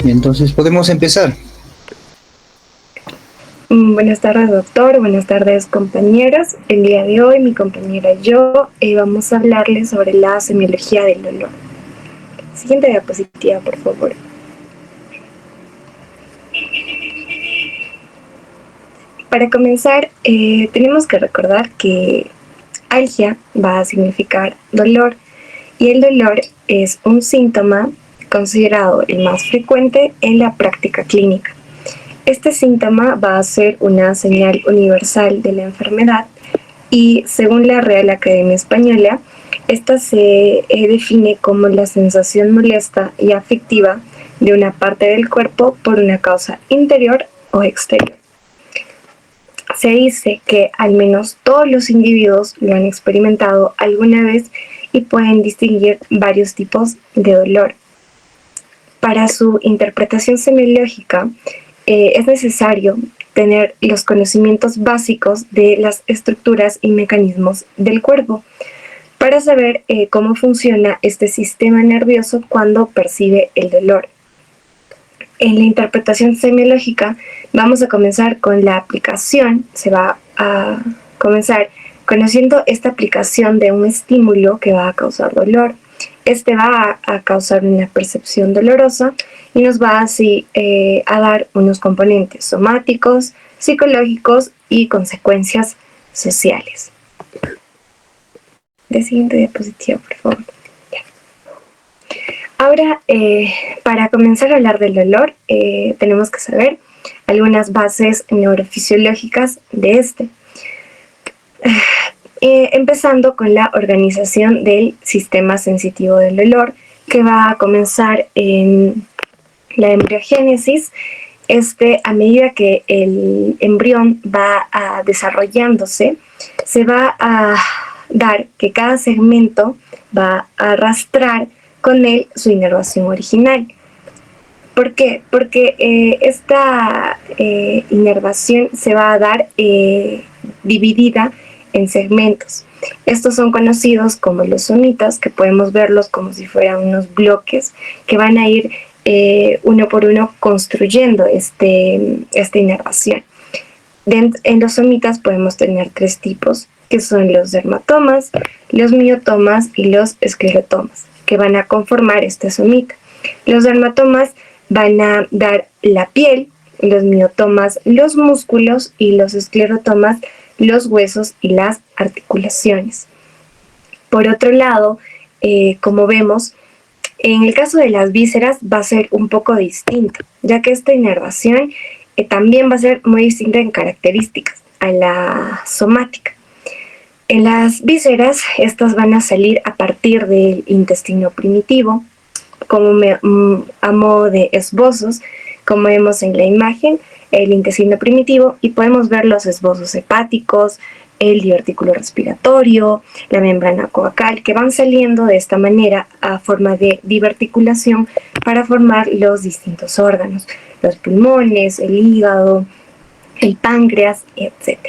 Entonces podemos empezar. Buenas tardes, doctor. Buenas tardes, compañeros. El día de hoy, mi compañera y yo vamos a hablarles sobre la semiología del dolor. Siguiente diapositiva, por favor. Para comenzar, tenemos que recordar que algia va a significar dolor y el dolor es un síntoma considerado el más frecuente en la práctica clínica. Este síntoma va a ser una señal universal de la enfermedad y, según la Real Academia Española, esta se define como la sensación molesta y afectiva de una parte del cuerpo por una causa interior o exterior. Se dice que al menos todos los individuos lo han experimentado alguna vez y pueden distinguir varios tipos de dolor. Para su interpretación semiológica, es necesario tener los conocimientos básicos de las estructuras y mecanismos del cuerpo para saber cómo funciona este sistema nervioso cuando percibe el dolor. En la interpretación semiológica vamos a comenzar con la aplicación. Se va a comenzar conociendo esta aplicación de un estímulo que va a causar dolor. Este va a causar una percepción dolorosa y nos va así a dar unos componentes somáticos, psicológicos y consecuencias sociales. De siguiente diapositiva, por favor. Ya. Ahora, para comenzar a hablar del dolor, tenemos que saber algunas bases neurofisiológicas de este. Empezando con la organización del sistema sensitivo del dolor, que va a comenzar en la embriogénesis. A medida que el embrión va desarrollándose, se va a dar que cada segmento va a arrastrar con él su inervación original. ¿Por qué? Porque esta inervación se va a dar dividida en segmentos. Estos son conocidos como los somitas, que podemos verlos como si fueran unos bloques que van a ir uno por uno construyendo esta inervación. En los somitas podemos tener tres tipos, que son los dermatomas, los miotomas y los esclerotomas, que van a conformar este somita. Los dermatomas van a dar la piel, los miotomas los músculos y los esclerotomas los huesos y las articulaciones. Por otro lado, como vemos, en el caso de las vísceras va a ser un poco distinto, ya que esta inervación también va a ser muy distinta en características a la somática. En las vísceras, estas van a salir a partir del intestino primitivo, a modo de esbozos, como vemos en la imagen, el intestino primitivo, y podemos ver los esbozos hepáticos, el divertículo respiratorio, la membrana coacal, que van saliendo de esta manera a forma de diverticulación para formar los distintos órganos, los pulmones, el hígado, el páncreas, etc.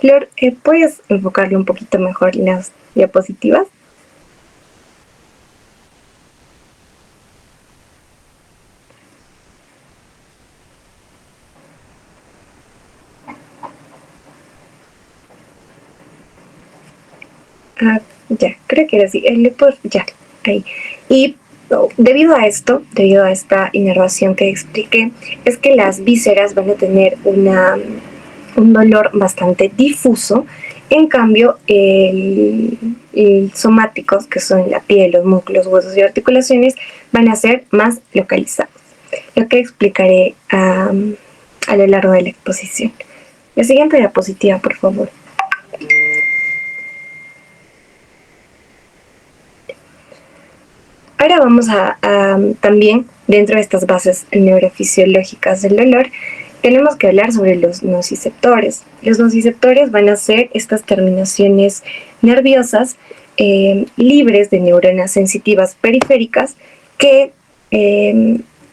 Flor, ¿puedes enfocarle un poquito mejor las diapositivas? Ya, creo que era así. Ya, ahí. Y debido a esta inervación que expliqué, es que las vísceras van a tener un dolor bastante difuso. En cambio, somáticos, que son la piel, los músculos, huesos y articulaciones, van a ser más localizados, lo que explicaré a lo largo de la exposición. La siguiente diapositiva, por favor. Ahora vamos a también, dentro de estas bases neurofisiológicas del dolor, tenemos que hablar sobre los nociceptores. Los nociceptores van a ser estas terminaciones nerviosas libres de neuronas sensitivas periféricas que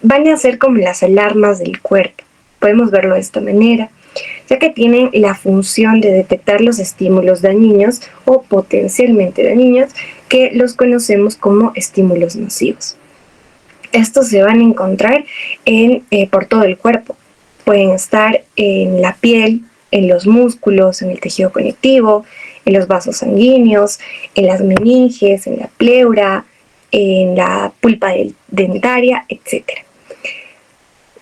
van a ser como las alarmas del cuerpo. Podemos verlo de esta manera. ya que tienen la función de detectar los estímulos dañinos o potencialmente dañinos, que los conocemos como estímulos nocivos. Estos se van a encontrar por todo el cuerpo. Pueden estar en la piel, en los músculos, en el tejido conectivo, en los vasos sanguíneos, en las meninges, en la pleura, en la pulpa dentaria, etc.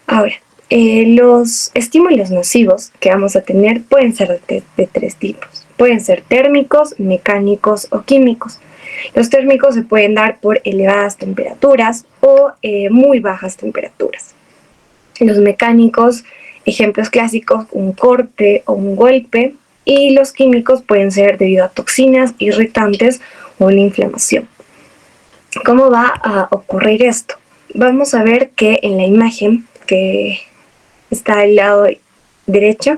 Ahora, los estímulos nocivos que vamos a tener pueden ser de tres tipos. Pueden ser térmicos, mecánicos o químicos. Los térmicos se pueden dar por elevadas temperaturas o muy bajas temperaturas. Los mecánicos, ejemplos clásicos, un corte o un golpe. Y los químicos pueden ser debido a toxinas, irritantes o una inflamación. ¿Cómo va a ocurrir esto? Vamos a ver que en la imagen que está al lado derecho,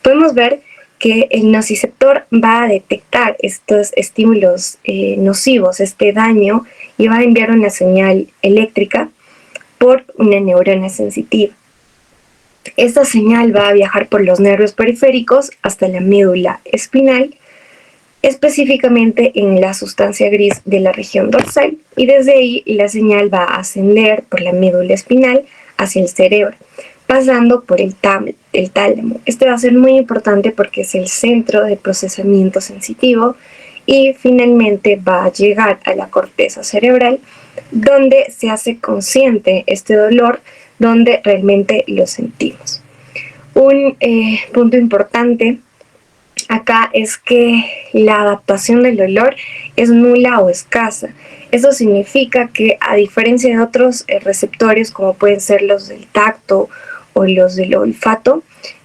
podemos ver que el nociceptor va a detectar estos estímulos nocivos, este daño, y va a enviar una señal eléctrica por una neurona sensitiva. Esta señal va a viajar por los nervios periféricos hasta la médula espinal, específicamente en la sustancia gris de la región dorsal, y desde ahí la señal va a ascender por la médula espinal hacia el cerebro, pasando por el tálamo. Este va a ser muy importante porque es el centro de procesamiento sensitivo, y finalmente va a llegar a la corteza cerebral, donde se hace consciente este dolor, donde realmente lo sentimos. Un punto importante acá es que la adaptación del dolor es nula o escasa. Eso significa que, a diferencia de otros receptores, como pueden ser los del tacto o los del olfato,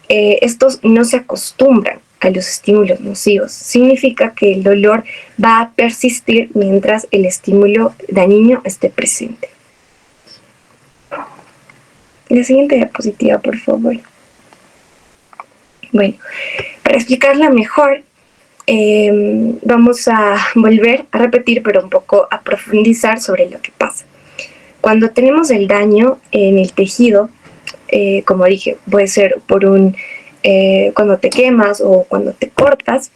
estos no se acostumbran a los estímulos nocivos. Significa que el dolor va a persistir mientras el estímulo dañino esté presente. La siguiente diapositiva, por favor. Bueno, para explicarla mejor, vamos a volver a repetir, pero un poco a profundizar sobre lo que pasa. Cuando tenemos el daño en el tejido, como dije, puede ser por cuando te quemas o cuando te cortas,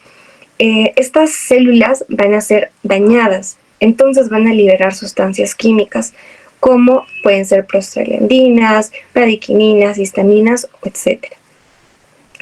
estas células van a ser dañadas, entonces van a liberar sustancias químicas, como pueden ser prostaglandinas, bradykininas, histaminas, etc.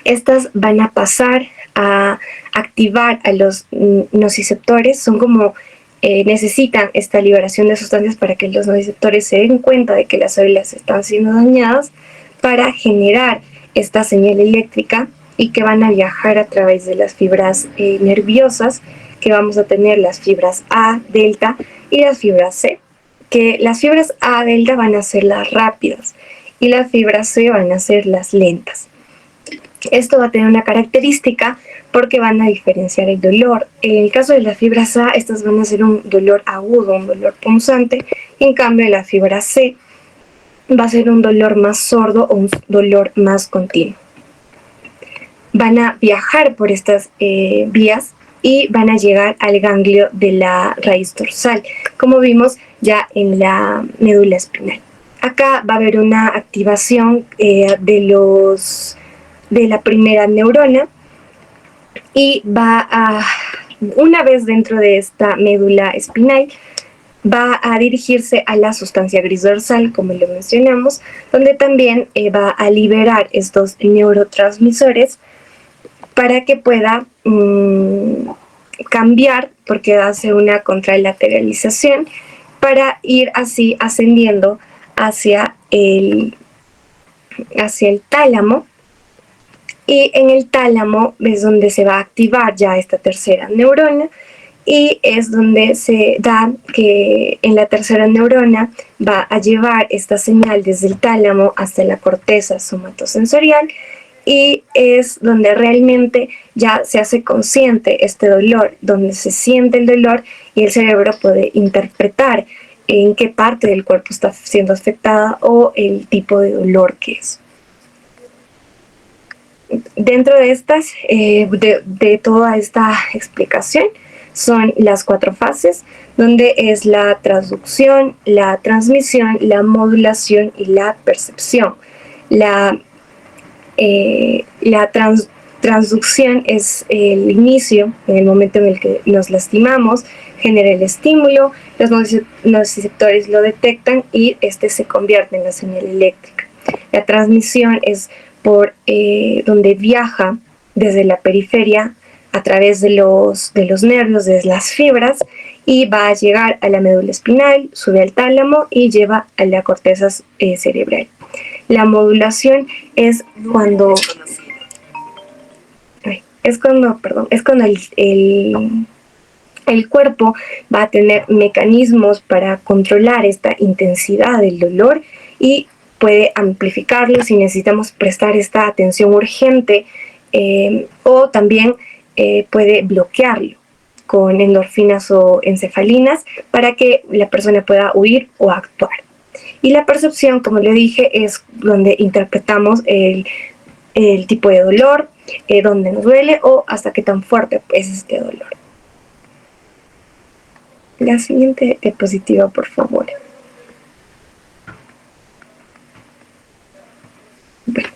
Estas van a pasar a activar a los nociceptores. Son como necesitan esta liberación de sustancias para que los nociceptores se den cuenta de que las células están siendo dañadas, para generar esta señal eléctrica, y que van a viajar a través de las fibras nerviosas, que vamos a tener las fibras A, delta, y las fibras C, que las fibras A, delta van a ser las rápidas y las fibras C van a ser las lentas. Esto va a tener una característica porque van a diferenciar el dolor. En el caso de las fibras A, estas van a ser un dolor agudo, un dolor punzante, y en cambio la fibra C va a ser un dolor más sordo o un dolor más continuo. Van a viajar por estas vías y van a llegar al ganglio de la raíz dorsal, como vimos ya en la médula espinal. Acá va a haber una activación de la primera neurona, y una vez dentro de esta médula espinal, va a dirigirse a la sustancia gris dorsal, como lo mencionamos, donde también va a liberar estos neurotransmisores para que pueda cambiar, porque hace una contralateralización, para ir así ascendiendo hacia el tálamo. Y en el tálamo es donde se va a activar ya esta tercera neurona, y es donde se da que en la tercera neurona va a llevar esta señal desde el tálamo hasta la corteza somatosensorial, y es donde realmente ya se hace consciente este dolor, donde se siente el dolor y el cerebro puede interpretar en qué parte del cuerpo está siendo afectada o el tipo de dolor que es. Dentro de estas, de toda esta explicación, son las 4 fases, donde es la transducción, la transmisión, la modulación y la percepción. La La transducción es el inicio, en el momento en el que nos lastimamos, genera el estímulo, los nociceptores lo detectan y este se convierte en la señal eléctrica. La transmisión es por donde viaja desde la periferia a través de los nervios, de las fibras, y va a llegar a la médula espinal, sube al tálamo y lleva a la corteza cerebral. La modulación es cuando el cuerpo va a tener mecanismos para controlar esta intensidad del dolor y puede amplificarlo si necesitamos prestar esta atención urgente, o también puede bloquearlo con endorfinas o encefalinas para que la persona pueda huir o actuar. Y la percepción, como le dije, es donde interpretamos el tipo de dolor, dónde nos duele o hasta qué tan fuerte es este dolor. La siguiente diapositiva, por favor. Bueno,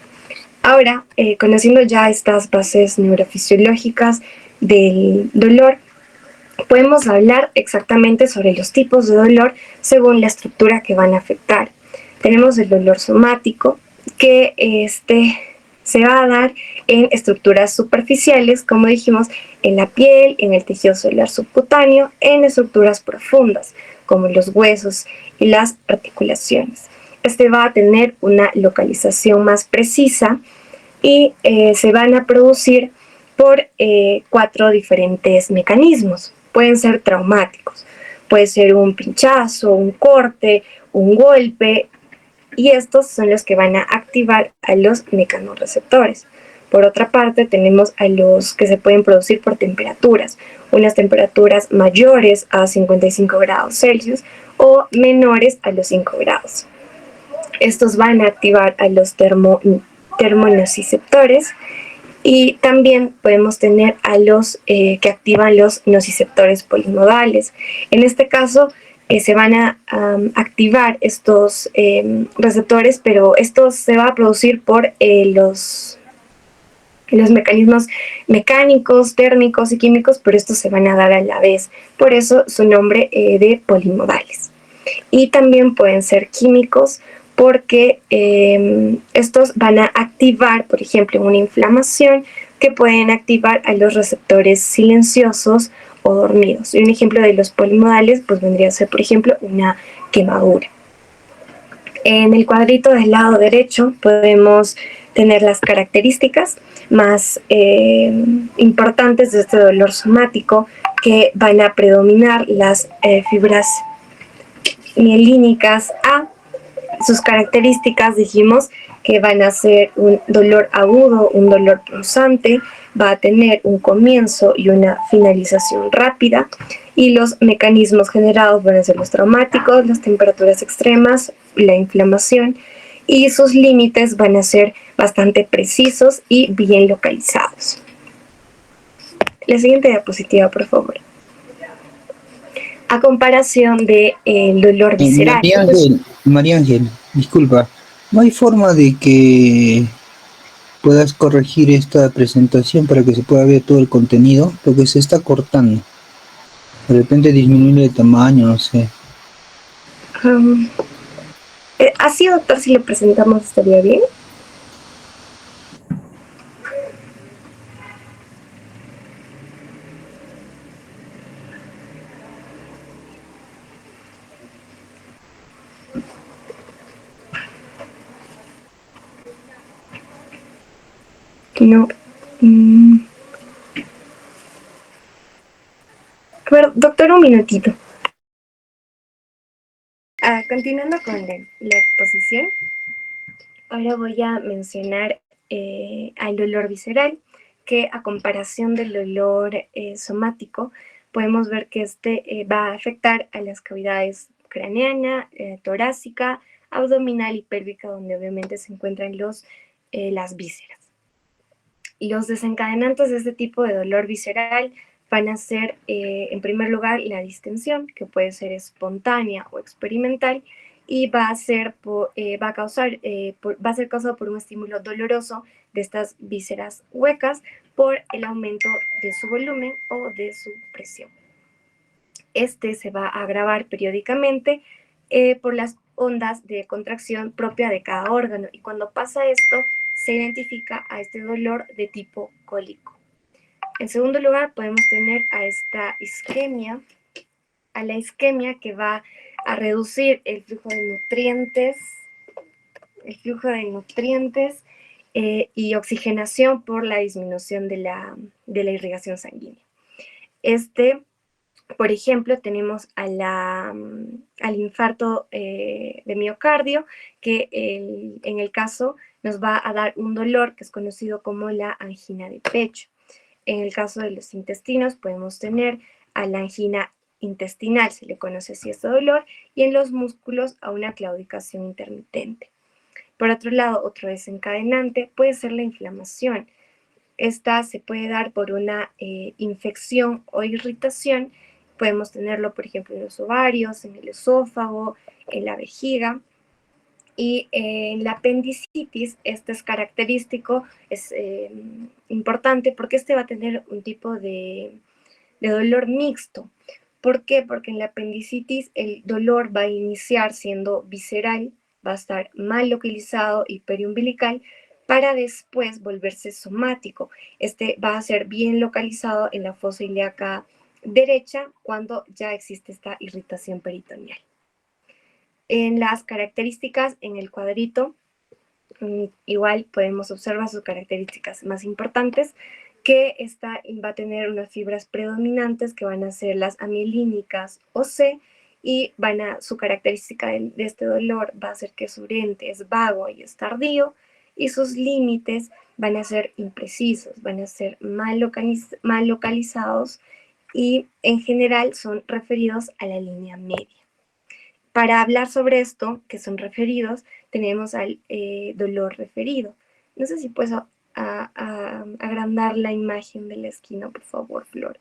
ahora, conociendo ya estas bases neurofisiológicas del dolor, podemos hablar exactamente sobre los tipos de dolor según la estructura que van a afectar. Tenemos el dolor somático, que se va a dar en estructuras superficiales, como dijimos, en la piel, en el tejido celular subcutáneo, en estructuras profundas, como los huesos y las articulaciones. Este va a tener una localización más precisa y se van a producir por 4 diferentes mecanismos. Pueden ser traumáticos, puede ser un pinchazo, un corte, un golpe, y estos son los que van a activar a los mecanorreceptores. Por otra parte, tenemos a los que se pueden producir por temperaturas, unas temperaturas mayores a 55 grados Celsius o menores a los 5 grados. Estos van a activar a los termonociceptores, y también podemos tener a los que activan los nociceptores polimodales. En este caso, se van a activar estos receptores, pero esto se va a producir por los mecanismos mecánicos, térmicos y químicos, pero estos se van a dar a la vez. Por eso su nombre de polimodales. Y también pueden ser químicos, porque estos van a activar, por ejemplo, una inflamación, que pueden activar a los receptores silenciosos o dormidos. Y un ejemplo de los polimodales pues vendría a ser, por ejemplo, una quemadura. En el cuadrito del lado derecho podemos tener las características más importantes de este dolor somático, que van a predominar las fibras mielínicas A. Sus características, dijimos que van a ser un dolor agudo, un dolor punzante, va a tener un comienzo y una finalización rápida, y los mecanismos generados van a ser los traumáticos, las temperaturas extremas, la inflamación, y sus límites van a ser bastante precisos y bien localizados. La siguiente diapositiva, por favor. A comparación del dolor visceral. María Ángel, disculpa, ¿no hay forma de que puedas corregir esta presentación para que se pueda ver todo el contenido? Porque se está cortando. De repente disminuir el tamaño, no sé. Así, doctor, si lo presentamos estaría bien. No. A ver, doctor, un minutito. Continuando con la exposición, ahora voy a mencionar al dolor visceral, que a comparación del dolor somático, podemos ver que este va a afectar a las cavidades craneana, torácica, abdominal y pélvica, donde obviamente se encuentran las vísceras. Y los desencadenantes de este tipo de dolor visceral van a ser, en primer lugar, la distensión, que puede ser espontánea o experimental, y va a ser causado por un estímulo doloroso de estas vísceras huecas por el aumento de su volumen o de su presión. Este se va a agravar periódicamente por las ondas de contracción propia de cada órgano, y cuando pasa esto se identifica a este dolor de tipo cólico. En segundo lugar, podemos tener a esta isquemia, a la isquemia, que va a reducir el flujo de nutrientes y oxigenación por la disminución de la irrigación sanguínea. Por ejemplo, tenemos al infarto de miocardio, que en el caso nos va a dar un dolor que es conocido como la angina de pecho. En el caso de los intestinos podemos tener a la angina intestinal, se le conoce así este dolor, y en los músculos a una claudicación intermitente. Por otro lado, otro desencadenante puede ser la inflamación. Esta se puede dar por una infección o irritación. Podemos tenerlo, por ejemplo, en los ovarios, en el esófago, en la vejiga. Y en la apendicitis, este es característico, es importante, porque este va a tener un tipo de dolor mixto. ¿Por qué? Porque en la apendicitis el dolor va a iniciar siendo visceral, va a estar mal localizado y periumbilical, para después volverse somático. Este va a ser bien localizado en la fosa ilíaca derecha cuando ya existe esta irritación peritoneal. En las características en el cuadrito, igual podemos observar sus características más importantes, que esta va a tener unas fibras predominantes que van a ser las amielínicas o C, y su característica de este dolor va a ser que es urente, es vago y es tardío, y sus límites van a ser imprecisos, van a ser mal localizados, y en general son referidos a la línea media. Para hablar sobre esto, que son referidos, tenemos al dolor referido. No sé si puedes agrandar la imagen de la esquina, por favor, Flor.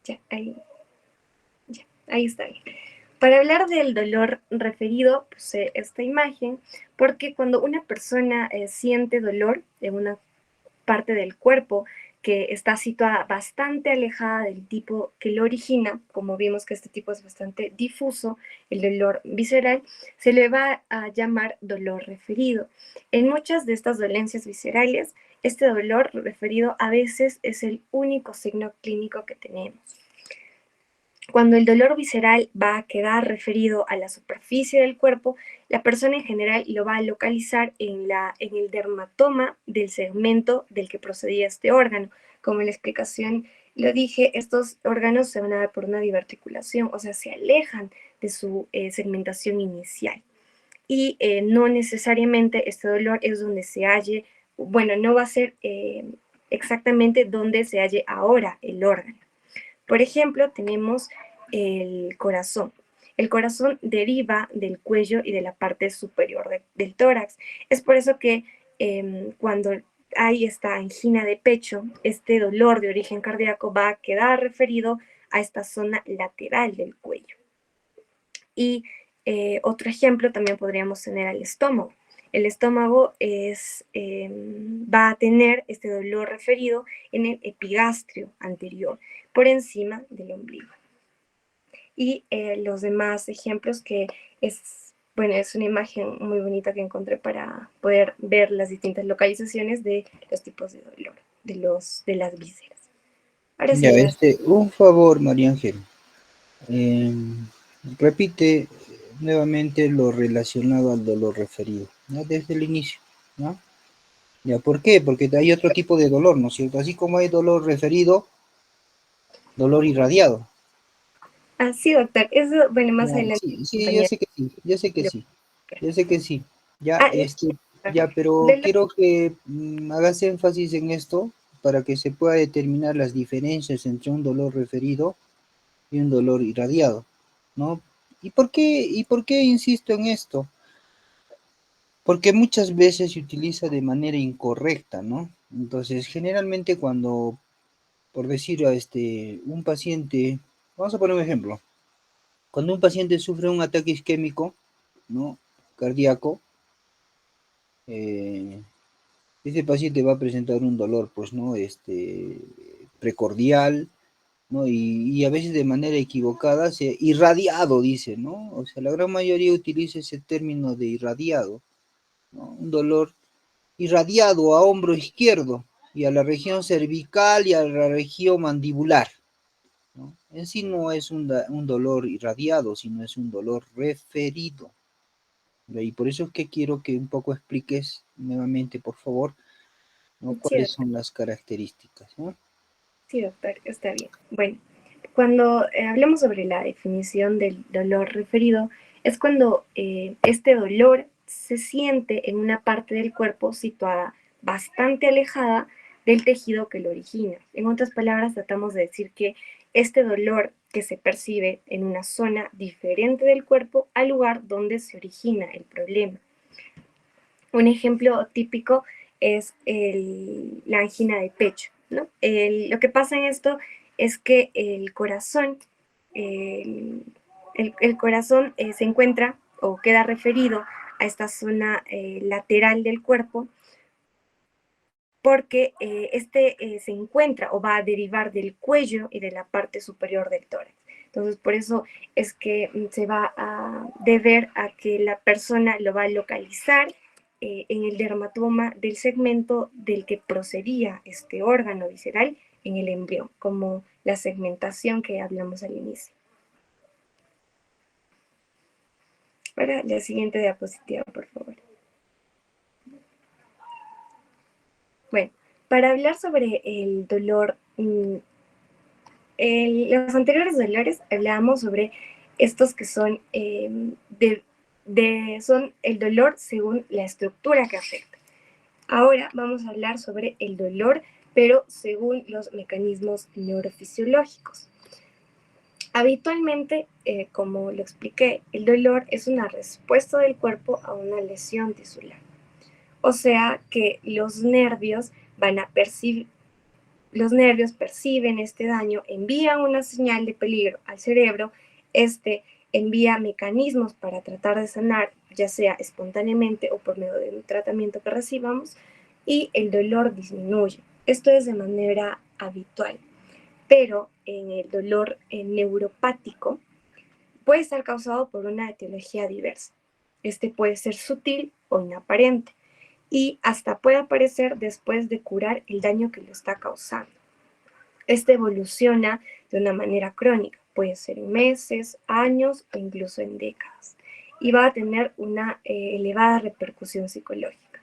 Ya, ahí está bien. Para hablar del dolor referido, puse esta imagen porque cuando una persona siente dolor en una parte del cuerpo que está situada bastante alejada del tipo que lo origina, como vimos que este tipo es bastante difuso, el dolor visceral, se le va a llamar dolor referido. En muchas de estas dolencias viscerales, este dolor referido a veces es el único signo clínico que tenemos. Cuando el dolor visceral va a quedar referido a la superficie del cuerpo, la persona en general lo va a localizar en el dermatoma del segmento del que procedía este órgano. Como en la explicación lo dije, estos órganos se van a dar por una diverticulación, o sea, se alejan de su segmentación inicial. Y no necesariamente este dolor es donde se halle, bueno, no va a ser exactamente donde se halle ahora el órgano. Por ejemplo, tenemos el corazón. El corazón deriva del cuello y de la parte superior del tórax. Es por eso que cuando hay esta angina de pecho, este dolor de origen cardíaco va a quedar referido a esta zona lateral del cuello. Y otro ejemplo también podríamos tener al estómago. El estómago va a tener este dolor referido en el epigastrio anterior, por encima del ombligo. Y los demás ejemplos, que es una imagen muy bonita que encontré para poder ver las distintas localizaciones de los tipos de dolor, de las vísceras. Ahora sí, Ya, un favor, María Ángel. Repite nuevamente lo relacionado al dolor referido, ¿no? Desde el inicio, ¿no? Ya, ¿por qué? Porque hay otro tipo de dolor, ¿no es cierto? Así como hay dolor referido, dolor irradiado. Sí, doctor. Eso, bueno, más Ya, adelante. sí, yo sé que sí, yo sé que sí, yo sé que sí. Ya, Ah, ya, pero del- quiero que hagas énfasis en esto para que se pueda determinar las diferencias entre un dolor referido y un dolor irradiado, ¿no? ¿Y por qué insisto en esto? Porque muchas veces se utiliza de manera incorrecta, ¿no? Entonces, generalmente cuando, por decir a un paciente, vamos a poner un ejemplo, cuando un paciente sufre un ataque isquémico, ¿no? Cardíaco, eh, ese paciente va a presentar un dolor, pues, ¿no? Precordial, ¿no? Y a veces de manera equivocada, irradiado, dice, ¿no? O sea, la gran mayoría utiliza ese término de irradiado, ¿no? Un dolor irradiado a hombro izquierdo y a la región cervical y a la región mandibular, ¿no? En sí no es un dolor irradiado, sino es un dolor referido. Y por eso es que quiero que un poco expliques nuevamente, por favor, ¿no? Sí, ¿Cuáles doctor. son las características? ¿No? Sí, doctor, está bien. Bueno, cuando hablamos sobre la definición del dolor referido, es cuando este dolor se siente en una parte del cuerpo situada bastante alejada del tejido que lo origina. En otras palabras, tratamos de decir que este dolor que se percibe en una zona diferente del cuerpo al lugar donde se origina el problema. Un ejemplo típico es la angina de pecho, ¿no? Lo que pasa en esto es que el corazón, el corazón se encuentra o queda referido a esta zona lateral del cuerpo porque se encuentra o va a derivar del cuello y de la parte superior del tórax. Entonces, por eso es que se va a deber a que la persona lo va a localizar en el dermatoma del segmento del que procedía este órgano visceral en el embrión, como la segmentación que hablamos al inicio. Ahora, la siguiente diapositiva, por favor. Bueno, para hablar sobre el dolor los anteriores dolores hablábamos sobre estos que son, son el dolor según la estructura que afecta. Ahora vamos a hablar sobre el dolor, pero según los mecanismos neurofisiológicos. Habitualmente, como lo expliqué, el dolor es una respuesta del cuerpo a una lesión tisular. O sea que los nervios perciben este daño, envían una señal de peligro al cerebro, este envía mecanismos para tratar de sanar, ya sea espontáneamente o por medio de un tratamiento que recibamos, y el dolor disminuye. Esto es de manera habitual, pero en el dolor neuropático puede estar causado por una etiología diversa. Este puede ser sutil o inaparente y hasta puede aparecer después de curar el daño que lo está causando. Este evoluciona de una manera crónica, puede ser en meses, años o incluso en décadas, y va a tener una elevada repercusión psicológica.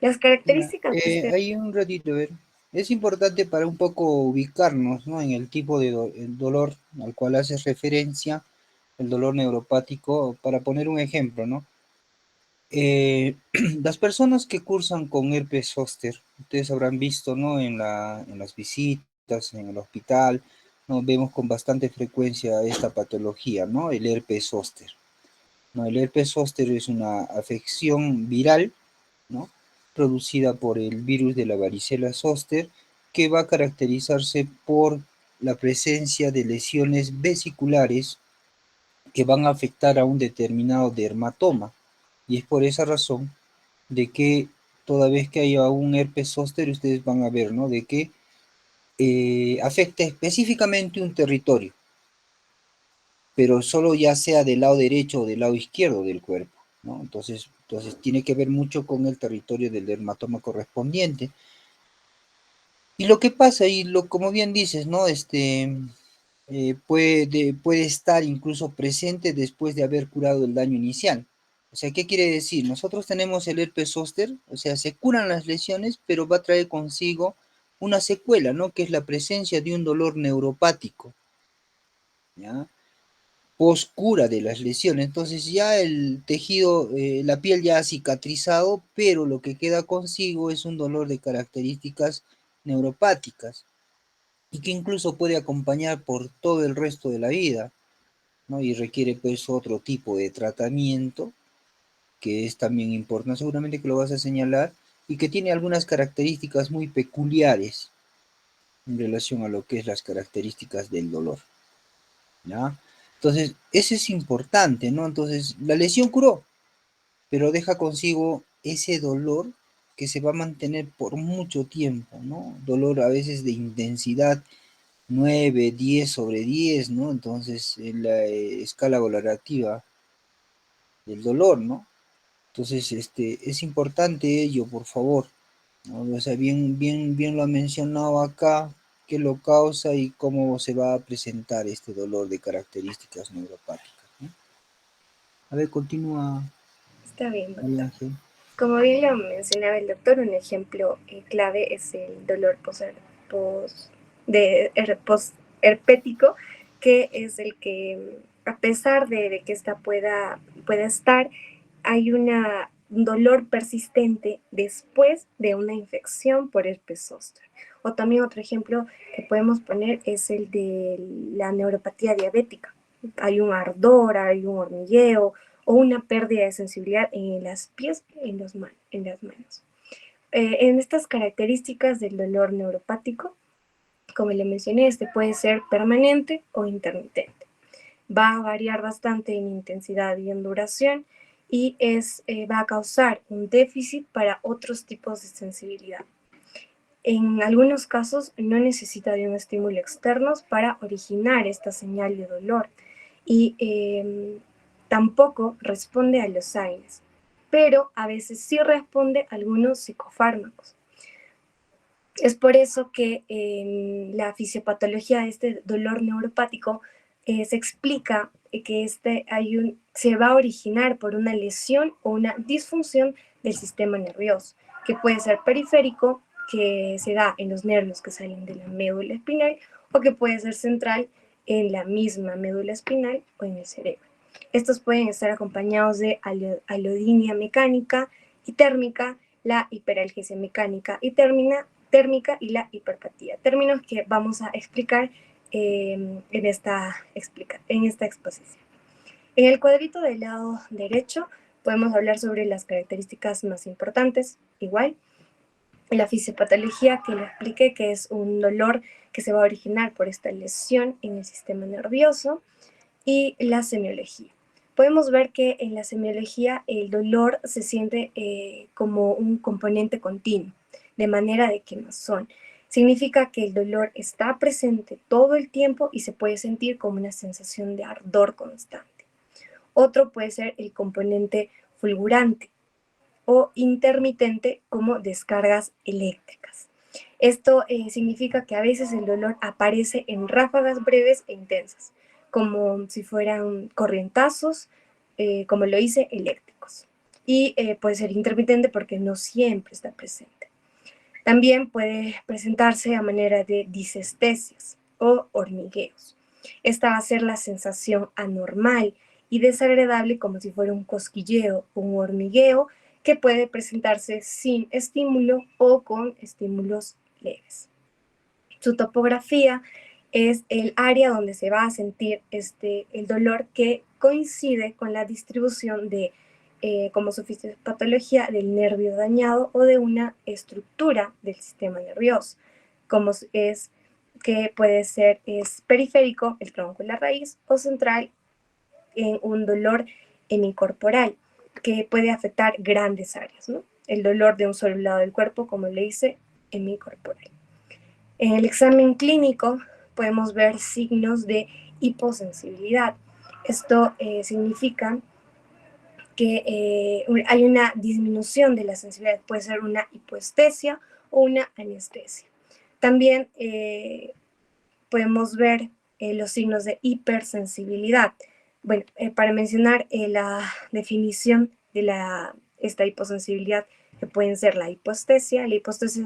Las Ya, características de este... hay un ratito, a ver. Es importante para un poco ubicarnos, ¿no? En el tipo de el dolor al cual haces referencia, el dolor neuropático, para poner un ejemplo, ¿no? Las personas que cursan con herpes zóster, ustedes habrán visto, ¿no? En las visitas, en el hospital, ¿no? Vemos con bastante frecuencia esta patología, ¿no? El herpes zóster, ¿no? El herpes zóster es una afección viral, ¿no? Producida por el virus de la varicela zóster, que va a caracterizarse por la presencia de lesiones vesiculares que van a afectar a un determinado dermatoma. Y es por esa razón de que toda vez que haya un herpes zóster, ustedes van a ver, ¿no? De que afecta específicamente un territorio, pero solo ya sea del lado derecho o del lado izquierdo del cuerpo, ¿no? Entonces tiene que ver mucho con el territorio del dermatoma correspondiente. Y lo que pasa, como bien dices, ¿no? Puede estar incluso presente después de haber curado el daño inicial. O sea, ¿qué quiere decir? Nosotros tenemos el herpes zóster, o sea, se curan las lesiones, pero va a traer consigo una secuela, ¿no? Que es la presencia de un dolor neuropático, ¿ya? Post cura de las lesiones. Entonces ya el tejido, la piel ya ha cicatrizado, pero lo que queda consigo es un dolor de características neuropáticas y que incluso puede acompañar por todo el resto de la vida. ¿no? Y requiere pues otro tipo de tratamiento que es también importante, seguramente que lo vas a señalar, y que tiene algunas características muy peculiares en relación a lo que es las características del dolor, ¿ya? Entonces, eso es importante, ¿no? Entonces, la lesión curó, pero deja consigo ese dolor que se va a mantener por mucho tiempo, ¿no? Dolor a veces de intensidad 9, 10 sobre 10, ¿no? Entonces, en la escala valorativa del dolor, ¿no? Entonces, es importante ello, por favor, ¿no? O sea, bien lo ha mencionado acá, qué lo causa y cómo se va a presentar este dolor de características neuropáticas, ¿no? A ver, continúa, Está bien, María doctor. Ángel. Como bien lo mencionaba el doctor, un ejemplo clave es el dolor herpético, que es el que, a pesar de que esta pueda estar, hay un dolor persistente después de una infección por herpes zóster. O también otro ejemplo que podemos poner es el de la neuropatía diabética. Hay un ardor, hay un hormigueo o una pérdida de sensibilidad en las pies, en las manos. En estas características del dolor neuropático, como le mencioné, este puede ser permanente o intermitente. Va a variar bastante en intensidad y en duración y va a causar un déficit para otros tipos de sensibilidad. En algunos casos no necesita de un estímulo externo para originar esta señal de dolor y tampoco responde a los AINES, pero a veces sí responde a algunos psicofármacos. Es por eso que en la fisiopatología de este dolor neuropático se explica que se va a originar por una lesión o una disfunción del sistema nervioso, que puede ser periférico, que se da en los nervios que salen de la médula espinal, o que puede ser central en la misma médula espinal o en el cerebro. Estos pueden estar acompañados de alodinia mecánica y térmica, la hiperalgesia mecánica y térmica y la hiperpatía, términos que vamos a explicar en esta exposición. En el cuadrito del lado derecho podemos hablar sobre las características más importantes, igual, la fisiopatología que lo expliqué, que es un dolor que se va a originar por esta lesión en el sistema nervioso, y la semiología. Podemos ver que en la semiología el dolor se siente como un componente continuo, de manera de quemazón. Significa que el dolor está presente todo el tiempo y se puede sentir como una sensación de ardor constante. Otro puede ser el componente fulgurante o intermitente como descargas eléctricas. Esto significa que a veces el dolor aparece en ráfagas breves e intensas, como si fueran corrientazos, como lo hice, eléctricos. Y puede ser intermitente porque no siempre está presente. También puede presentarse a manera de disestesias o hormigueos. Esta va a ser la sensación anormal y desagradable, como si fuera un cosquilleo o un hormigueo, que puede presentarse sin estímulo o con estímulos leves. Su topografía es el área donde se va a sentir el dolor, que coincide con la distribución de, como su fisiopatología, del nervio dañado o de una estructura del sistema nervioso, como es que puede ser periférico, el tronco y la raíz, o central, en un dolor hemicorporal, que puede afectar grandes áreas, ¿no? El dolor de un solo lado del cuerpo, como le dice, hemicorporal. En el examen clínico podemos ver signos de hiposensibilidad. Esto significa que hay una disminución de la sensibilidad, puede ser una hipoestesia o una anestesia. También podemos ver los signos de hipersensibilidad. Bueno, para mencionar la definición de esta hiposensibilidad, que pueden ser la hipoestesia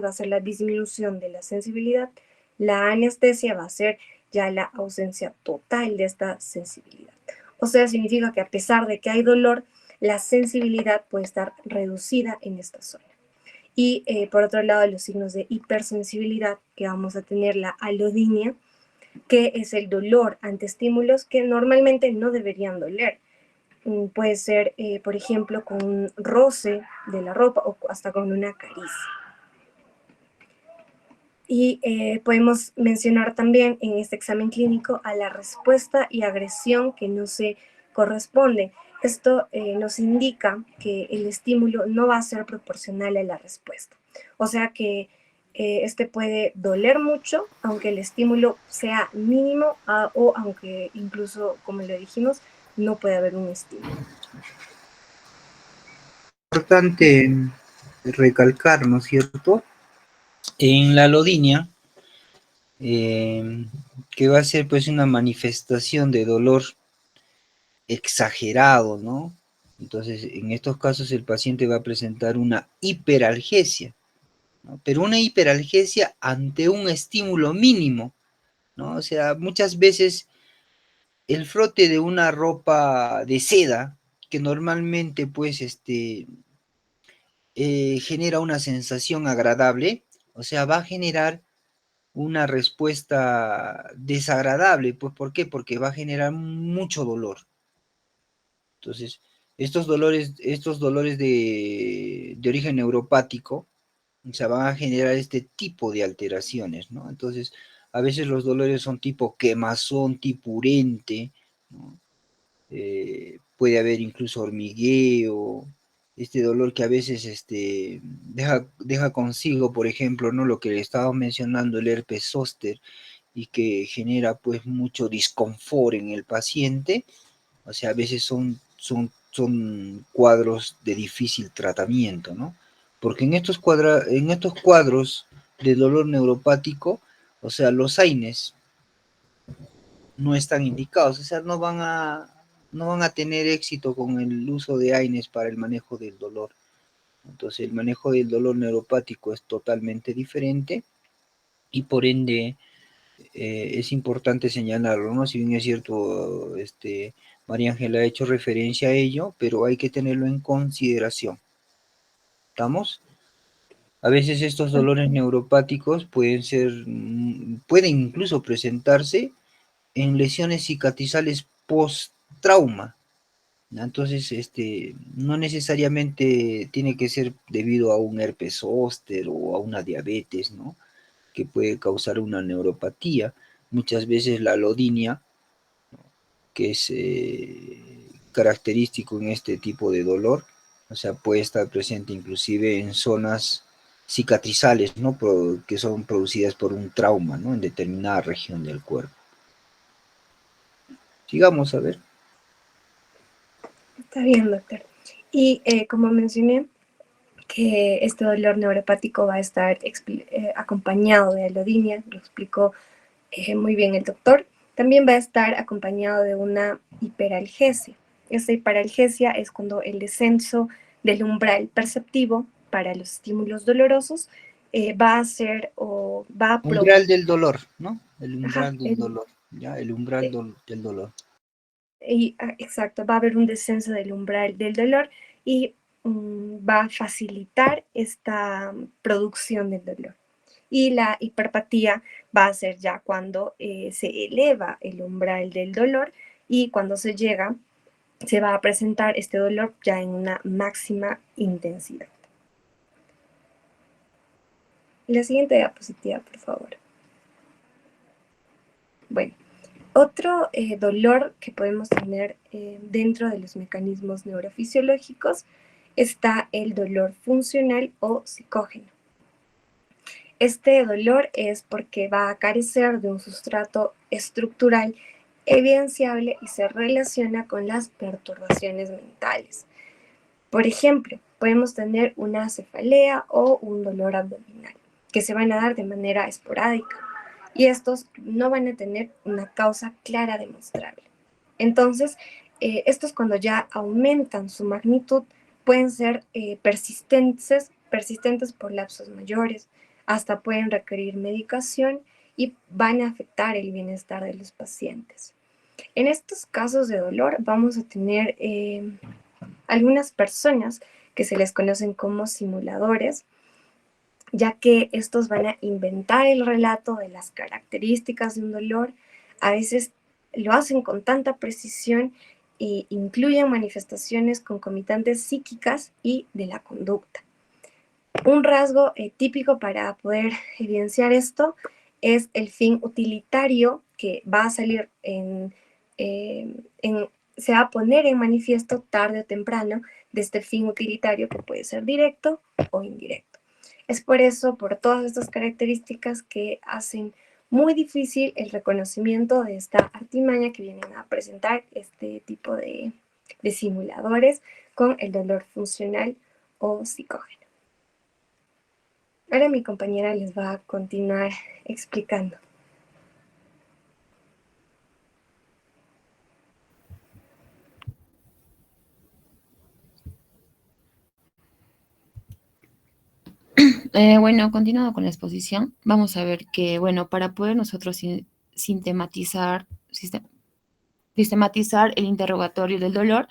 va a ser la disminución de la sensibilidad, la anestesia va a ser ya la ausencia total de esta sensibilidad. O sea, significa que a pesar de que hay dolor, la sensibilidad puede estar reducida en esta zona. Y por otro lado, los signos de hipersensibilidad, que vamos a tener la alodinia, qué es el dolor ante estímulos que normalmente no deberían doler. Puede ser, por ejemplo, con un roce de la ropa o hasta con una caricia. Y podemos mencionar también en este examen clínico a la respuesta y agresión que no se corresponde. Esto nos indica que el estímulo no va a ser proporcional a la respuesta. O sea que este puede doler mucho, aunque el estímulo sea mínimo o aunque incluso, como le dijimos, no puede haber un estímulo. Importante recalcar, ¿no es cierto? En la alodinia, que va a ser pues una manifestación de dolor exagerado, ¿no? Entonces, en estos casos el paciente va a presentar una hiperalgesia, ¿no? Pero una hiperalgesia ante un estímulo mínimo, ¿no? O sea, muchas veces el frote de una ropa de seda, que normalmente pues genera una sensación agradable, o sea, va a generar una respuesta desagradable, pues ¿por qué? Porque va a generar mucho dolor. Entonces, estos dolores de origen neuropático, o sea, van a generar este tipo de alteraciones, ¿no? Entonces, a veces los dolores son tipo quemazón, tipo urente, ¿no? Puede haber incluso hormigueo, este dolor que a veces deja consigo, por ejemplo, ¿no? Lo que le estaba mencionando, el herpes zóster, y que genera pues mucho disconfort en el paciente. O sea, a veces son cuadros de difícil tratamiento, ¿no? Porque en estos cuadros de dolor neuropático, o sea, los AINES no están indicados, o sea, no van a tener éxito con el uso de AINES para el manejo del dolor. Entonces, el manejo del dolor neuropático es totalmente diferente y por ende es importante señalarlo, ¿no? Si bien es cierto, María Ángela ha hecho referencia a ello, pero hay que tenerlo en consideración. ¿Estamos? A veces estos dolores neuropáticos pueden incluso presentarse en lesiones cicatrizales post-trauma. Entonces, no necesariamente tiene que ser debido a un herpes zóster o a una diabetes, ¿no? Que puede causar una neuropatía. Muchas veces la alodinia, que es característico en este tipo de dolor, o sea, puede estar presente inclusive en zonas cicatrizales, ¿no? Que son producidas por un trauma, ¿no? En determinada región del cuerpo. Sigamos a ver. Está bien, doctor. Y como mencioné, que este dolor neuropático va a estar acompañado de alodinia, lo explicó muy bien el doctor. También va a estar acompañado de una hiperalgesia. Esta hiperalgesia es cuando el descenso del umbral perceptivo para los estímulos dolorosos va a ser o va a provocar. Umbral del dolor, ¿no? El Ajá, umbral del dolor, ¿ya? El umbral del dolor. exacto, va a haber un descenso del umbral del dolor y va a facilitar esta producción del dolor. Y la hiperpatía va a ser ya cuando se eleva el umbral del dolor y cuando se va a presentar este dolor ya en una máxima intensidad. La siguiente diapositiva, por favor. Bueno, otro dolor que podemos tener dentro de los mecanismos neurofisiológicos está el dolor funcional o psicógeno. Este dolor es porque va a carecer de un sustrato estructural evidenciable y se relaciona con las perturbaciones mentales. Por ejemplo, podemos tener una cefalea o un dolor abdominal que se van a dar de manera esporádica y estos no van a tener una causa clara demostrable. Entonces, estos cuando ya aumentan su magnitud pueden ser persistentes por lapsos mayores, hasta pueden requerir medicación y van a afectar el bienestar de los pacientes. En estos casos de dolor vamos a tener algunas personas que se les conocen como simuladores, ya que estos van a inventar el relato de las características de un dolor a veces lo hacen con tanta precisión e incluyen manifestaciones concomitantes psíquicas y de la conducta. Un rasgo típico para poder evidenciar esto es el fin utilitario que va a salir se va a poner en manifiesto tarde o temprano de este fin utilitario que puede ser directo o indirecto. Es por eso, por todas estas características, que hacen muy difícil el reconocimiento de esta artimaña que vienen a presentar este tipo de simuladores con el dolor funcional o psicógeno. Ahora mi compañera les va a continuar explicando. Bueno, continuando con la exposición, vamos a ver que, bueno, para poder nosotros sistematizar, sistematizar el interrogatorio del dolor,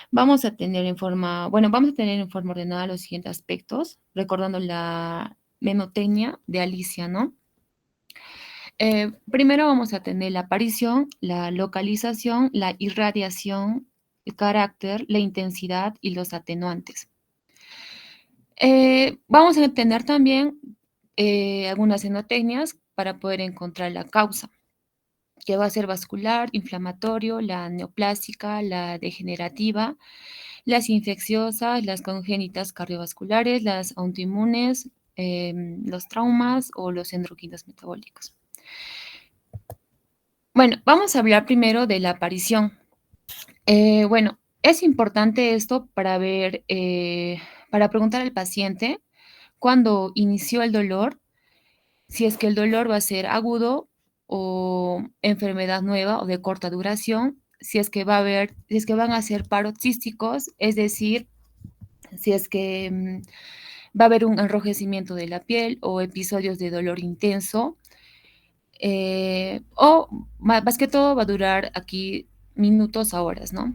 vamos a tener vamos a tener en forma ordenada los siguientes aspectos, recordando la memotecnia de Alicia, ¿no? Primero vamos a tener la aparición, la localización, la irradiación, el carácter, la intensidad y los atenuantes. Vamos a tener también algunas enotecnias para poder encontrar la causa, que va a ser vascular, inflamatorio, la neoplásica, la degenerativa, las infecciosas, las congénitas cardiovasculares, las autoinmunes, los traumas o los endocrinos metabólicos. Bueno, vamos a hablar primero de la aparición. Bueno, es importante esto para ver, para preguntar al paciente cuándo inició el dolor, si es que el dolor va a ser agudo o enfermedad nueva o de corta duración, si es que si es que van a ser paroxísticos, es decir, si es que va a haber un enrojecimiento de la piel o episodios de dolor intenso, o más que todo va a durar aquí minutos a horas, ¿no?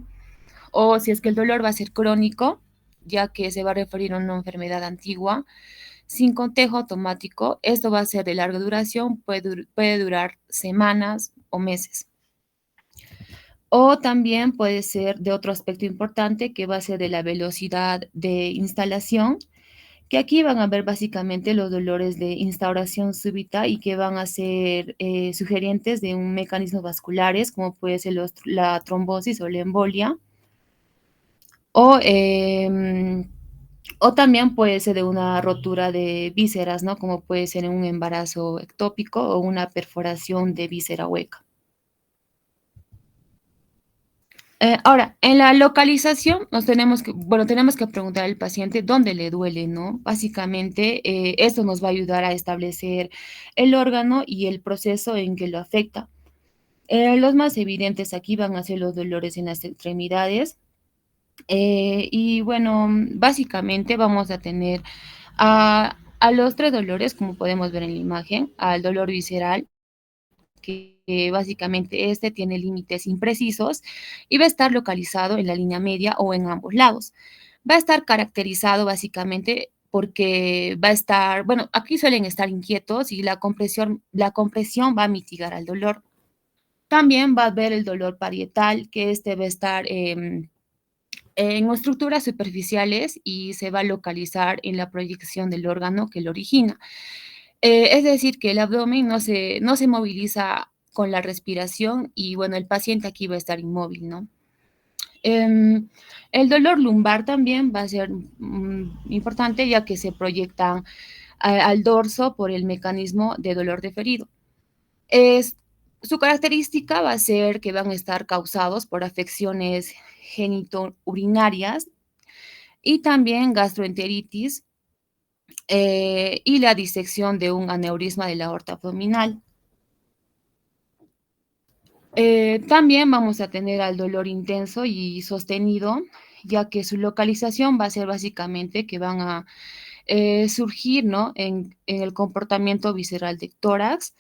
O si es que el dolor va a ser crónico, ya que se va a referir a una enfermedad antigua, sin cotejo automático, esto va a ser de larga duración, puede durar semanas o meses. O también puede ser de otro aspecto importante, que va a ser de la velocidad de instalación, que aquí van a ver básicamente los dolores de instauración súbita y que van a ser sugerentes de un mecanismo vasculares, como puede ser la trombosis o la embolia. O o también puede ser de una rotura de vísceras, ¿no? Como puede ser en un embarazo ectópico o una perforación de víscera hueca. Ahora, en la localización tenemos que preguntar al paciente dónde le duele, ¿no? Básicamente, esto nos va a ayudar a establecer el órgano y el proceso en que lo afecta. Los más evidentes aquí van a ser los dolores en las extremidades. Y bueno, básicamente vamos a tener a los tres dolores, como podemos ver en la imagen, al dolor visceral, que básicamente este tiene límites imprecisos y va a estar localizado en la línea media o en ambos lados. Va a estar caracterizado básicamente porque va a estar, bueno, aquí suelen estar inquietos y la compresión va a mitigar al dolor. También va a haber el dolor parietal, que este va a estar en estructuras superficiales y se va a localizar en la proyección del órgano que lo origina. Es decir, que el abdomen no se moviliza con la respiración y bueno, el paciente aquí va a estar inmóvil, ¿no? El dolor lumbar también va a ser importante ya que se proyecta al dorso por el mecanismo de dolor deferido. Su característica va a ser que van a estar causados por afecciones genitourinarias y también gastroenteritis y la disección de un aneurisma de la aorta abdominal. También vamos a tener al dolor intenso y sostenido, ya que su localización va a ser básicamente que van a surgir, ¿no? En el comportamiento visceral de tórax.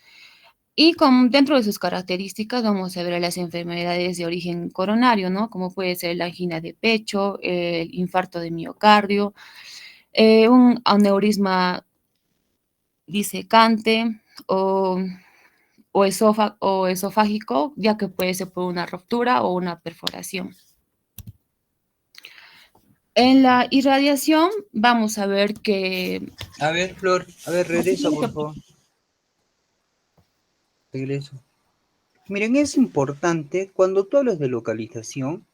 Y dentro de sus características vamos a ver las enfermedades de origen coronario, ¿no? Como puede ser la angina de pecho, el infarto de miocardio, un aneurisma disecante o o esofágico, ya que puede ser por una ruptura o una perforación. En la irradiación vamos a ver que... A ver, Flor, a ver, regresa, por favor. Regreso. Miren, es importante cuando tú hablas de localización,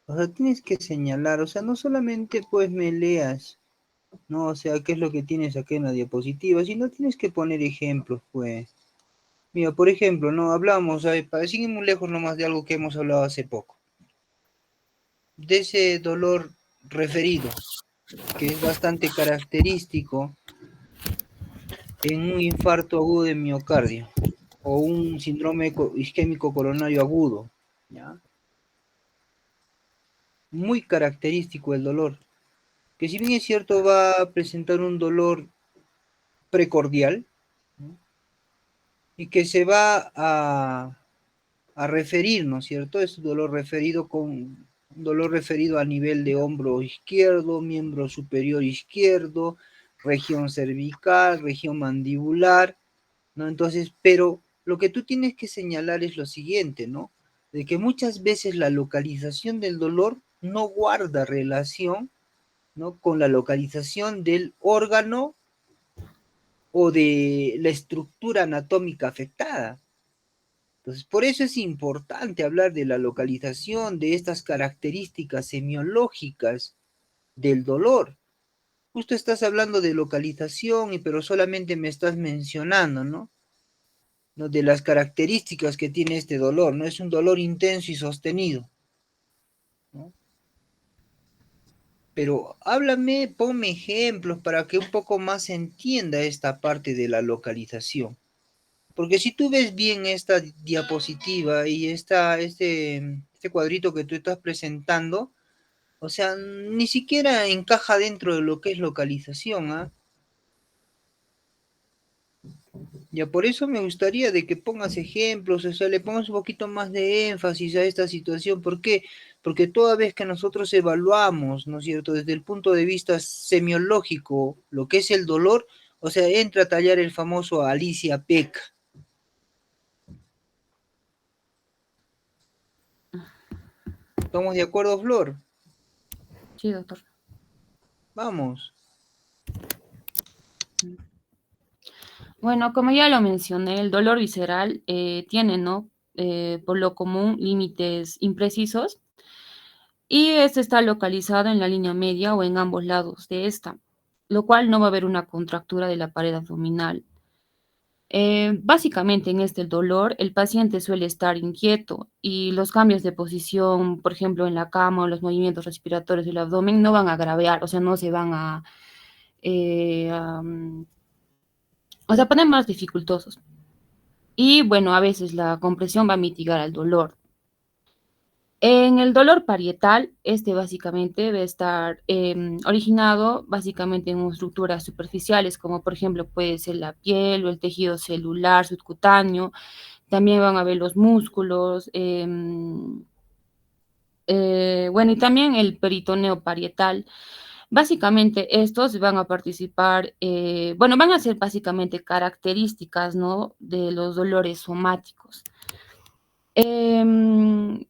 o sea, tienes que señalar, o sea, no solamente pues me leas, ¿no? O sea, qué es lo que tienes aquí en la diapositiva, sino tienes que poner ejemplos, pues. Mira, por ejemplo, ¿no? Hablamos, para seguir muy lejos nomás de algo que hemos hablado hace poco, de ese dolor referido, que es bastante característico en un infarto agudo de miocardio o un síndrome isquémico coronario agudo, ¿ya? Muy característico el dolor, que si bien es cierto va a presentar un dolor precordial, ¿no? Y que se va a referir, ¿no es cierto? Es un dolor referido a nivel de hombro izquierdo, miembro superior izquierdo, región cervical, región mandibular, ¿no? Entonces, pero lo que tú tienes que señalar es lo siguiente, ¿no? De que muchas veces la localización del dolor no guarda relación, ¿no? Con la localización del órgano o de la estructura anatómica afectada. Entonces, por eso es importante hablar de la localización de estas características semiológicas del dolor. Justo estás hablando de localización, pero solamente me estás mencionando, ¿no? ¿No? De las características que tiene este dolor, ¿no? Es un dolor intenso y sostenido, ¿no? Pero háblame, ponme ejemplos para que un poco más se entienda esta parte de la localización. Porque si tú ves bien esta diapositiva y este cuadrito que tú estás presentando, o sea, ni siquiera encaja dentro de lo que es localización, ¿ah? Ya por eso me gustaría de que pongas ejemplos, o sea, le pongas un poquito más de énfasis a esta situación. ¿Por qué? Porque toda vez que nosotros evaluamos, ¿no es cierto?, desde el punto de vista semiológico, lo que es el dolor, o sea, entra a tallar el famoso Alicia Peck. ¿Estamos de acuerdo, Flor? Sí, doctor. Vamos. Bueno, como ya lo mencioné, el dolor visceral tiene, ¿no? Por lo común, límites imprecisos y este está localizado en la línea media o en ambos lados de esta, lo cual no va a haber una contractura de la pared abdominal. Básicamente en este dolor el paciente suele estar inquieto y los cambios de posición, por ejemplo en la cama o los movimientos respiratorios del abdomen no van a agravar, o sea, no se van o sea, poner más dificultosos. Y bueno, a veces la compresión va a mitigar el dolor. En el dolor parietal, este básicamente debe estar originado básicamente en estructuras superficiales, como por ejemplo puede ser la piel o el tejido celular subcutáneo. También van a ver los músculos, bueno, y también el peritoneo parietal. Básicamente estos van a participar, bueno, van a ser básicamente características, ¿no? De los dolores somáticos. Em,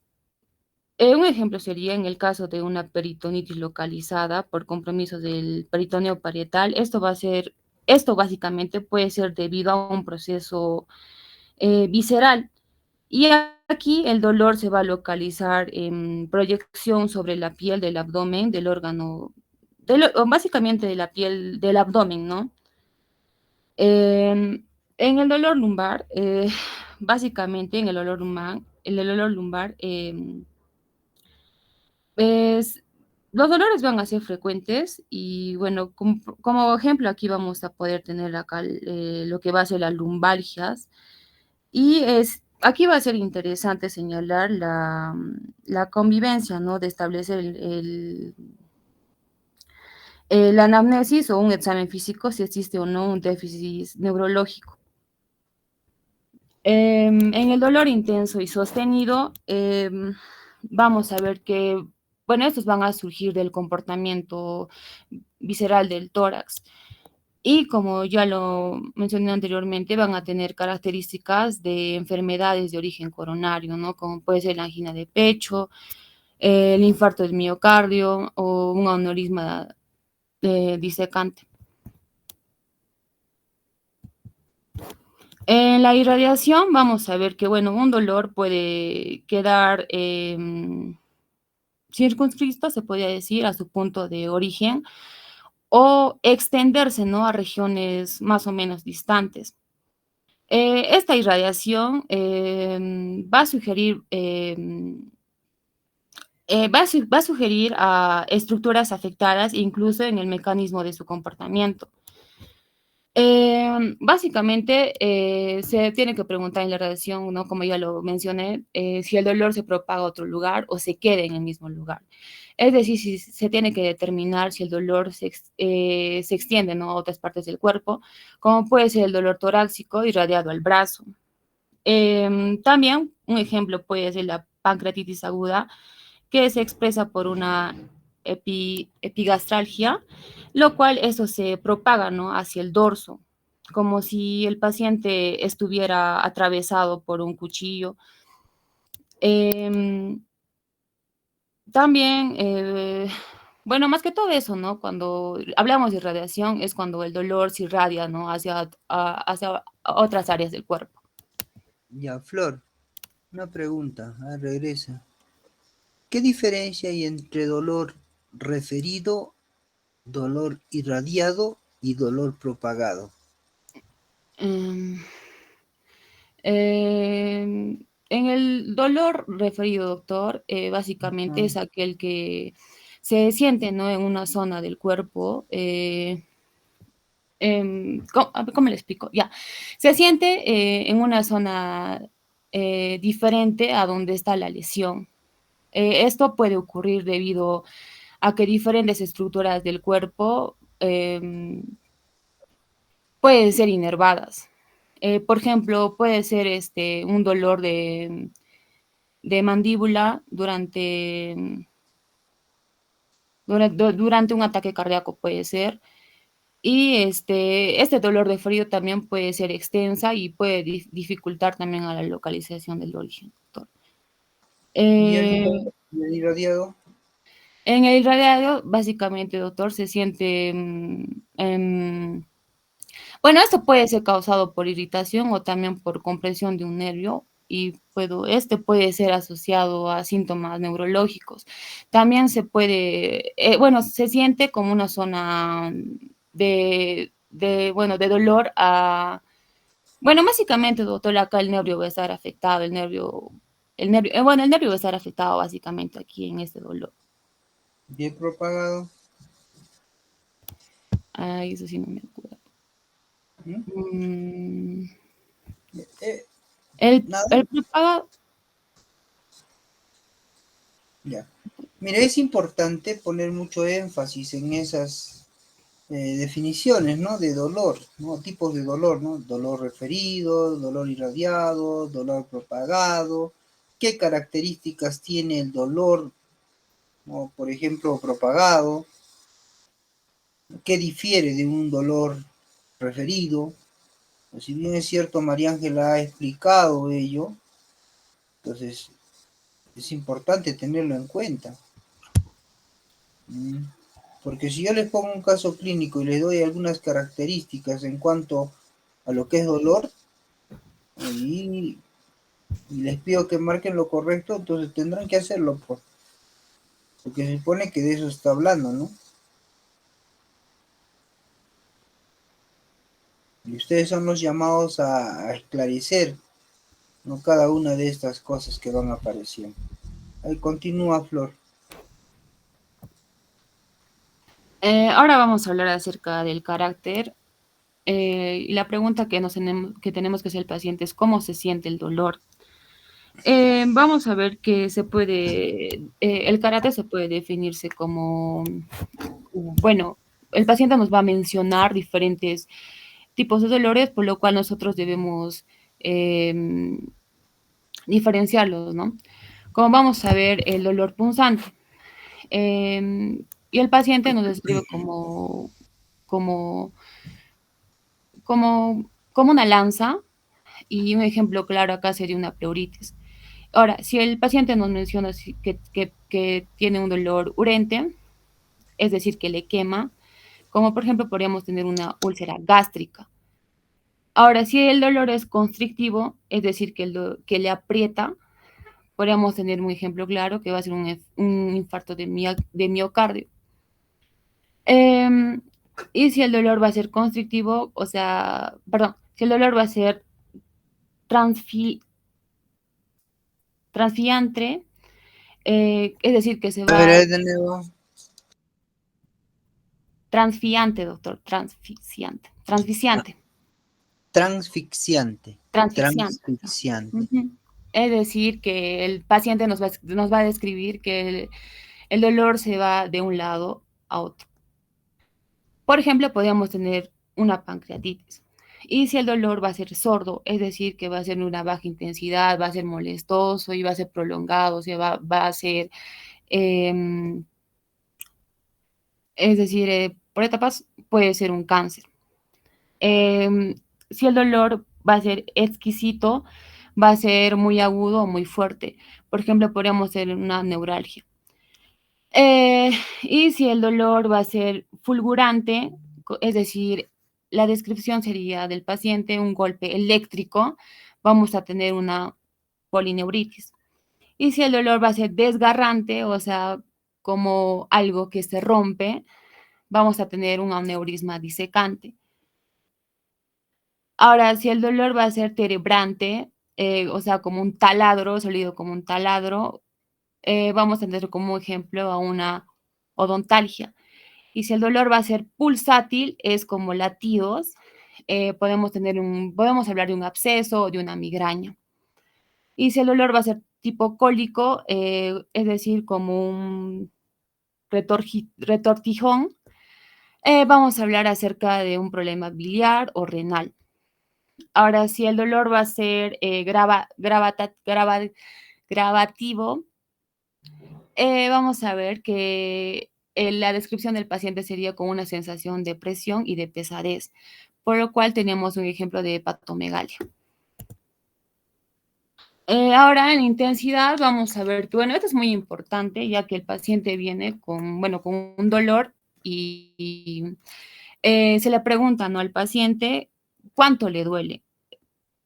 un ejemplo sería en el caso de una peritonitis localizada por compromiso del peritoneo parietal. Esto básicamente puede ser debido a un proceso visceral. Y aquí el dolor se va a localizar en proyección sobre la piel del abdomen, del órgano, o básicamente de la piel del abdomen, ¿no? En el dolor lumbar, básicamente en el dolor lumbar, pues, los dolores van a ser frecuentes y bueno, como ejemplo aquí vamos a poder tener acá lo que va a ser las lumbalgias y aquí va a ser interesante señalar la convivencia, ¿no? De establecer la anamnesis o un examen físico si existe o no un déficit neurológico. En el dolor intenso y sostenido, vamos a ver que, bueno, estos van a surgir del comportamiento visceral del tórax. Y como ya lo mencioné anteriormente, van a tener características de enfermedades de origen coronario, ¿no? Como puede ser la angina de pecho, el infarto del miocardio o un aneurisma disecante. En la irradiación vamos a ver que, bueno, un dolor puede quedar circunscrito, se podría decir, a su punto de origen o extenderse, ¿no? A regiones más o menos distantes. Esta irradiación va a sugerir, va a sugerir a estructuras afectadas incluso en el mecanismo de su comportamiento. Básicamente, se tiene que preguntar en la radiación, ¿no? Como ya lo mencioné, si el dolor se propaga a otro lugar o se queda en el mismo lugar. Es decir, si se tiene que determinar si el dolor se extiende, ¿no? A otras partes del cuerpo, como puede ser el dolor torácico irradiado al brazo. También un ejemplo puede ser la pancreatitis aguda, que se expresa por una epigastralgia, lo cual eso se propaga, ¿no? Hacia el dorso, como si el paciente estuviera atravesado por un cuchillo. Eh, También, bueno, más que todo eso, ¿no? Cuando hablamos de radiación es cuando el dolor se irradia, ¿no? Hacia otras áreas del cuerpo. Ya, Flor, una pregunta, regresa. ¿Qué diferencia hay entre dolor referido, dolor irradiado y dolor propagado? Em, en el dolor referido, doctor, básicamente Ah, es aquel que se siente, ¿no? En una zona del cuerpo. ¿Cómo le explico? Ya, se siente en una zona diferente a donde está la lesión. Esto puede ocurrir debido a que diferentes estructuras del cuerpo pueden ser inervadas. Por ejemplo, puede ser un dolor de mandíbula durante un ataque cardíaco, puede ser. Y este dolor de frío también puede ser extensa y puede dificultar también a la localización del origen, doctor. ¿y Eh, el irradiado? en el irradiado, básicamente, doctor, se siente bueno, esto puede ser causado por irritación o también por compresión de un nervio y este puede ser asociado a síntomas neurológicos. También se puede, bueno, se siente como una zona bueno, de dolor bueno, básicamente, doctor, acá el nervio va a estar afectado, bueno, el nervio va a estar afectado básicamente aquí en este dolor. ¿Y el propagado? Ay, eso sí no me acuerdo. ¿Mm? Mm, Eh, nada, el prepago, ya. Mira, es importante poner mucho énfasis en esas definiciones, ¿no? De dolor, ¿no? Tipos de dolor, ¿no? Dolor referido, dolor irradiado, dolor propagado. ¿Qué características tiene el dolor, ¿no? Por ejemplo, propagado? ¿Qué difiere de un dolor referido? Pues si bien es cierto, María Ángela ha explicado ello, entonces es importante tenerlo en cuenta. Mm. Porque si yo les pongo un caso clínico y les doy algunas características en cuanto a lo que es dolor, y, y les pido que marquen lo correcto, entonces tendrán que hacerlo, pues, porque se supone que de eso está hablando, ¿no? Y ustedes son los llamados a esclarecer, ¿no? Cada una de estas cosas que van apareciendo. Ahí continúa, Flor. ahora vamos a hablar acerca del carácter. Y la pregunta que tenemos que hacer al paciente es cómo se siente el dolor. Vamos a ver que el carácter se puede definirse como, bueno, el paciente nos va a mencionar diferentes tipos de dolores, por lo cual nosotros debemos diferenciarlos, ¿no? Como vamos a ver el dolor punzante. Y el paciente nos describe como como una lanza, y un ejemplo claro acá sería una pleuritis. Ahora, si el paciente nos menciona que tiene un dolor urente, es decir, que le quema, como por ejemplo podríamos tener una úlcera gástrica. Ahora, si el dolor es constrictivo, es decir, que le aprieta, podríamos tener un ejemplo claro que va a ser un infarto de miocardio. Eh, y si el dolor va a ser constrictivo, o sea, perdón, si el dolor va a ser transfi, transfiante, es decir, que se A ver, va de nuevo. transfiante, doctor, Ah, transficiante, transfixiante. transfixiante. Transfixiante. Ujú. Es decir, que el paciente nos va a describir que el dolor se va de un lado a otro. Por ejemplo, podríamos tener una pancreatitis. Y si el dolor va a ser sordo, es decir, que va a ser una baja intensidad, va a ser molestoso y va a ser prolongado, o sea, va a ser, eh, es decir, por etapas puede ser un cáncer. Si el dolor va a ser exquisito, va a ser muy agudo o muy fuerte. Por ejemplo, podríamos tener una neuralgia. Y si el dolor va a ser fulgurante, es decir, la descripción sería del paciente un golpe eléctrico, vamos a tener una polineuritis. Y si el dolor va a ser desgarrante, o sea, como algo que se rompe, vamos a tener un aneurisma disecante. Ahora, si el dolor va a ser terebrante, o sea, como un taladro, sólido como un taladro, vamos a tener como ejemplo a una odontalgia. Y si el dolor va a ser pulsátil, es como latidos, podemos hablar de un absceso o de una migraña. Y si el dolor va a ser tipo cólico, es decir, como un retortijón, vamos a hablar acerca de un problema biliar o renal. Ahora, si el dolor va a ser gravativo, vamos a ver que la descripción del paciente sería con una sensación de presión y de pesadez, por lo cual tenemos un ejemplo de hepatomegalia. Ahora, en intensidad, vamos a ver que, bueno, esto es muy importante, ya que el paciente viene con, bueno, con un dolor y se le pregunta, ¿no?, al paciente cuánto le duele.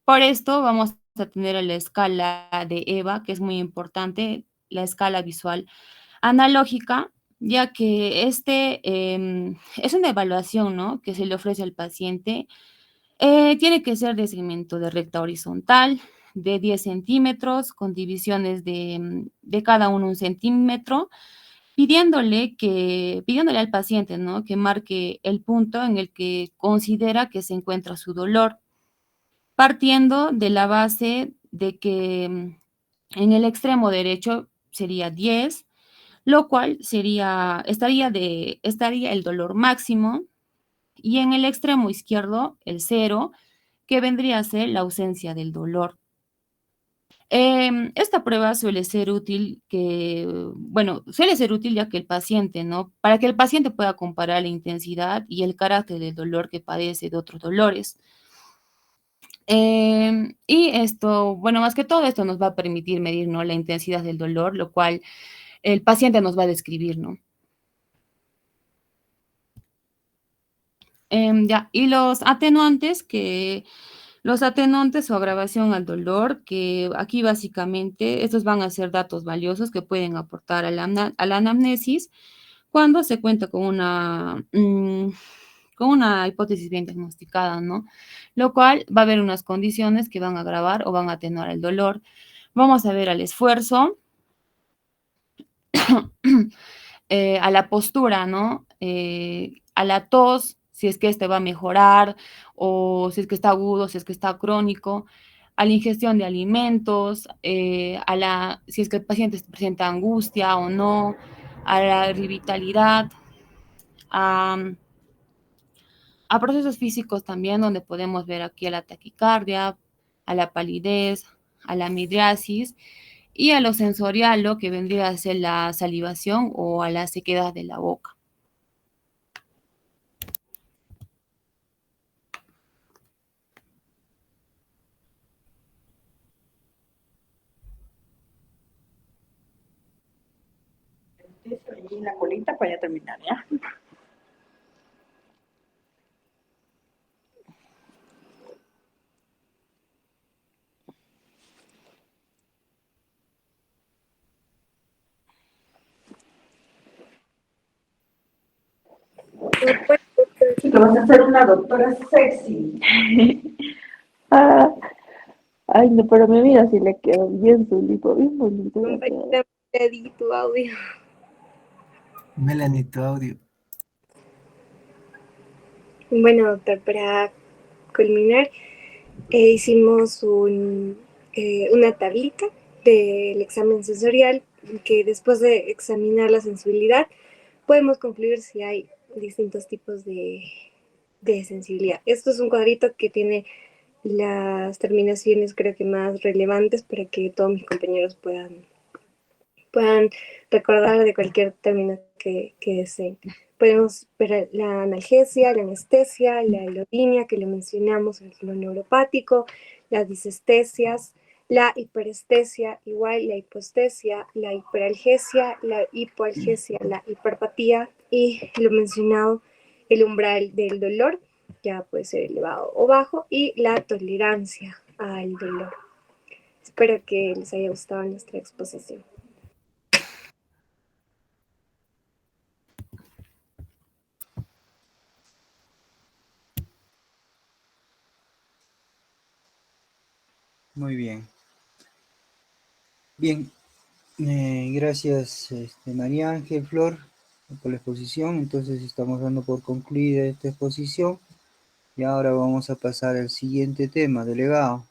Por esto vamos a tener la escala de EVA, que es muy importante, la escala visual analógica, ya que es una evaluación, ¿no?, que se le ofrece al paciente. Tiene que ser de segmento de recta horizontal, de 10 centímetros, con divisiones de cada uno 1 centímetro, pidiéndole al paciente, ¿no?, que marque el punto en el que considera que se encuentra su dolor, partiendo de la base de que en el extremo derecho sería 10, lo cual estaría el dolor máximo, y en el extremo izquierdo el 0, que vendría a ser la ausencia del dolor. Esta prueba suele ser útil ya que el paciente, ¿no? Para que el paciente pueda comparar la intensidad y el carácter del dolor que padece de otros dolores. Y esto, bueno, más que todo esto nos va a permitir medir, ¿no?, la intensidad del dolor, lo cual el paciente nos va a describir, ¿no? Ya, y los atenuantes o agravación al dolor, que aquí básicamente estos van a ser datos valiosos que pueden aportar a la anamnesis cuando se cuenta con una hipótesis bien diagnosticada, ¿no? Lo cual va a haber unas condiciones que van a agravar o van a atenuar el dolor. Vamos a ver al esfuerzo, a la postura, ¿no? A la tos, si es que este va a mejorar, o si es que está agudo, si es que está crónico, a la ingestión de alimentos, si es que el paciente presenta angustia o no, a la vitalidad, a, a procesos físicos también, donde podemos ver aquí a la taquicardia, a la palidez, a la midriasis, y a lo sensorial, lo que vendría a ser la salivación o a la sequedad de la boca. Eso, y en la colita para ya terminar, ¿ya? Te vas a hacer una doctora sexy. Ah, ay, no, pero mi vida sí le quedó bien su lipo, bien bonito. Compañera, pedí tu audio. Melanie, tu audio. Bueno, doctor, para culminar, hicimos una tablita del examen sensorial que después de examinar la sensibilidad podemos concluir si hay distintos tipos de sensibilidad. Esto es un cuadrito que tiene las terminaciones creo que más relevantes para que todos mis compañeros puedan recordar de cualquier término que deseen. Podemos ver la analgesia, la anestesia, la aerolínea, que lo mencionamos, lo neuropático, las disestesias, la hiperestesia, igual la hipoestesia, la hiperalgesia, la hipoalgesia, la hiperpatía y lo mencionado, el umbral del dolor, ya puede ser elevado o bajo, y la tolerancia al dolor. Espero que les haya gustado nuestra exposición. Muy bien. Bien, gracias María Ángel Flor por la exposición. Entonces estamos dando por concluida esta exposición y ahora vamos a pasar al siguiente tema, delegado.